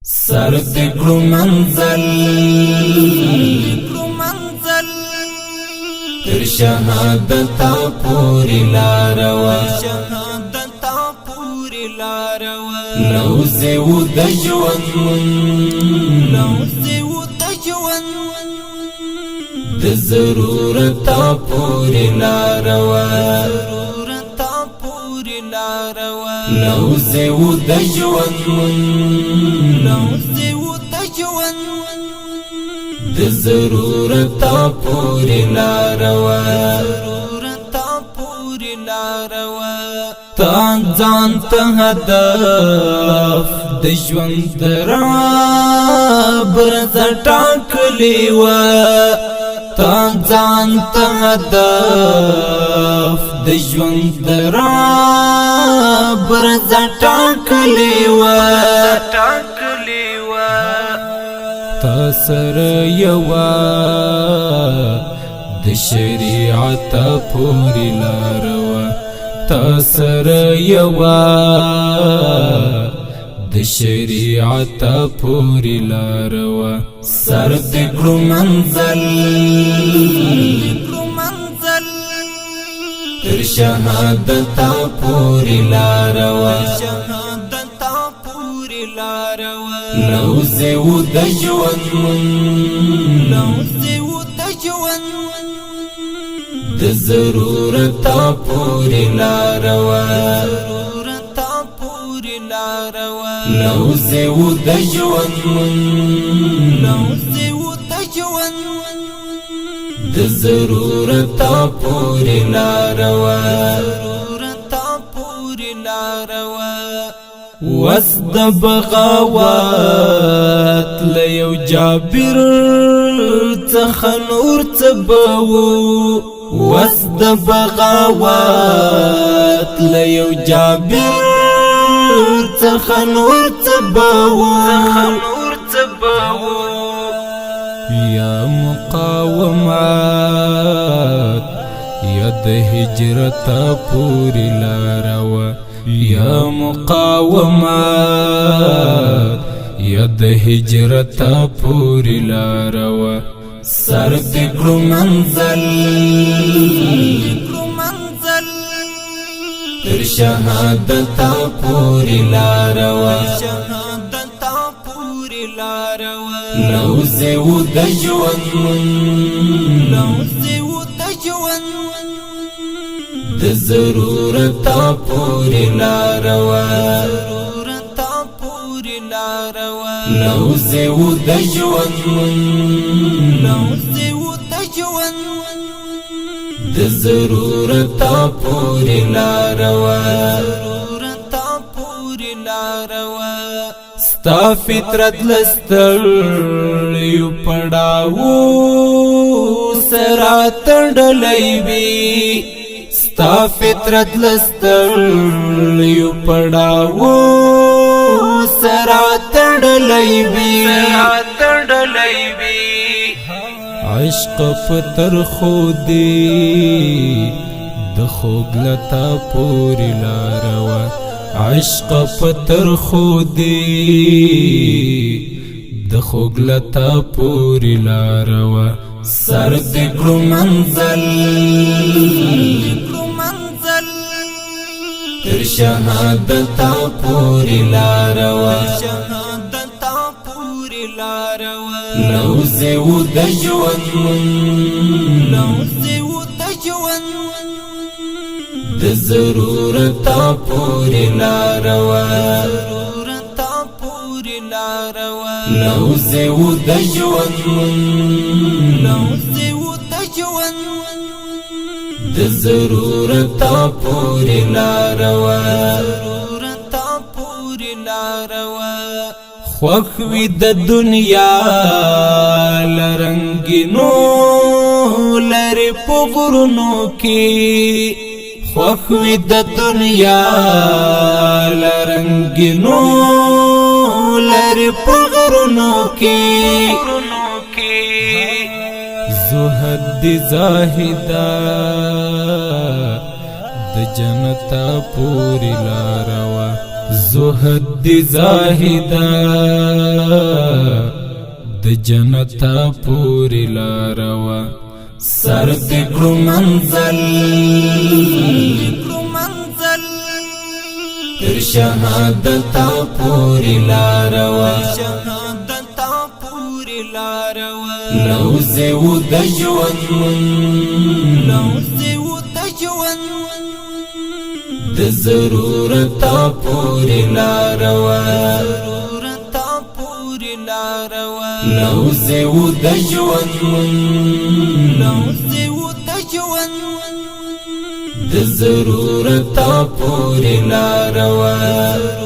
سر دکړو منزل تر شهادت پوری لاروا لوزي ودجون د ضرورت پوری لاروا لوزي ودجون د ضرورت پوری لاروا تا ځان ته هدف د ژوند برز ټاکلی و تا ځان ته هدف د ژوند برز ټاکلی و تا سره یوا د شریعت پوری لاروا تا سره یوا د شریعت پوری لاروا سر دکړو منزل تر شهادت پوری لاروا لوزي ودجون د ضرورت پوری لاروا لوزي ودجون د ضرورت پوری لاروا وسد بغاوات لیو جابر تخنور تبو وسد بغاوات لیو جابر تخنور تبو یا مقاومات ید هجرت پوری لاروا یا مقاومات ید هجرت پوری لاروا سر دکړو منزل تر شهادت پوری لاروا لوزي ودجون د ضرورت پوری لاروا لوزي ودجون د ضرورت پوری لاروا ستا فطرت لستر یو پڑاو سرا تړلې وی ستا فطرت لستر یو پڑاو سرا تړلې وی عشق پتر خودی د خوګلتا پوری لاروا عشق پتر خودی د خوګلتا پوری لاروا سر دکړو منزل تر شهادت پوری لاروا لوزي ودجون د ضرورت پوری لاروا لوزي ودجون د ضرورت پوری لاروا خوخوی د دنیا لرنگینو لری پغرونو کی خوخوی د دنیا لرنگینو لری پغرونو کی زهد زاهدا د جنت پوری لاروا زهد زاهدا د جنتا پوری لاروا سر دکړو منزل تر شهادتا پوری لاروا لوزه و د ژوند د ضرورت پوری لاروا لوزه و د ژوند د ضرورت پوری لاروا